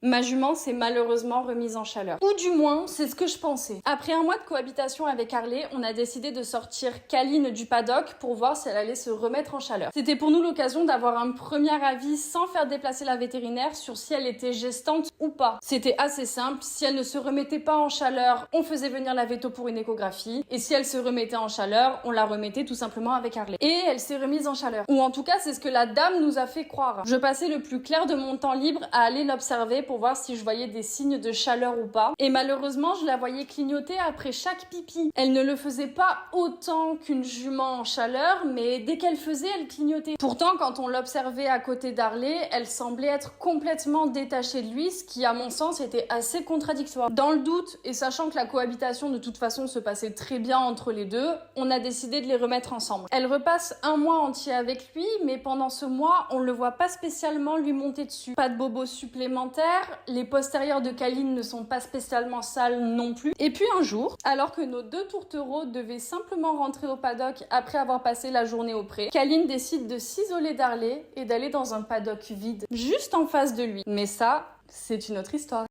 Ma jument s'est malheureusement remise en chaleur. Ou du moins, c'est ce que je pensais. Après un mois de cohabitation avec Harley, on a décidé de sortir Kaline du paddock pour voir si elle allait se remettre en chaleur. C'était pour nous l'occasion d'avoir un premier avis sans faire déplacer la vétérinaire sur si elle était gestante ou pas. C'était assez simple, si elle ne se remettait pas en chaleur, on faisait venir la véto pour une échographie, et si elle se remettait en chaleur, on la remettait tout simplement avec Harley. Et elle s'est remise en chaleur. Ou en tout cas, c'est ce que la dame nous a fait croire. Je passais le plus clair de mon temps libre à aller l'observer pour voir si je voyais des signes de chaleur ou pas. Et malheureusement, je la voyais clignoter après chaque pipi. Elle ne le faisait pas autant qu'une jument en chaleur, mais dès qu'elle faisait, elle clignotait. Pourtant, quand on l'observait à côté d'Harley, elle semblait être complètement détachée de lui, ce qui, à mon sens, était assez contradictoire. Dans le doute, et sachant que la cohabitation de toute façon se passait très bien entre les deux, on a décidé de les remettre ensemble. Elle repasse un mois entier avec lui, mais pendant ce mois, on le voit pas spécialement lui monter dessus. Pas de bobos supplémentaires, les postérieurs de Kaline ne sont pas spécialement sales non plus. Et puis un jour, alors que nos deux tourtereaux devaient simplement rentrer au paddock après avoir passé la journée au pré, Kaline décide de s'isoler d'Harley et d'aller dans un paddock vide, juste en face de lui. Mais ça, c'est une autre histoire.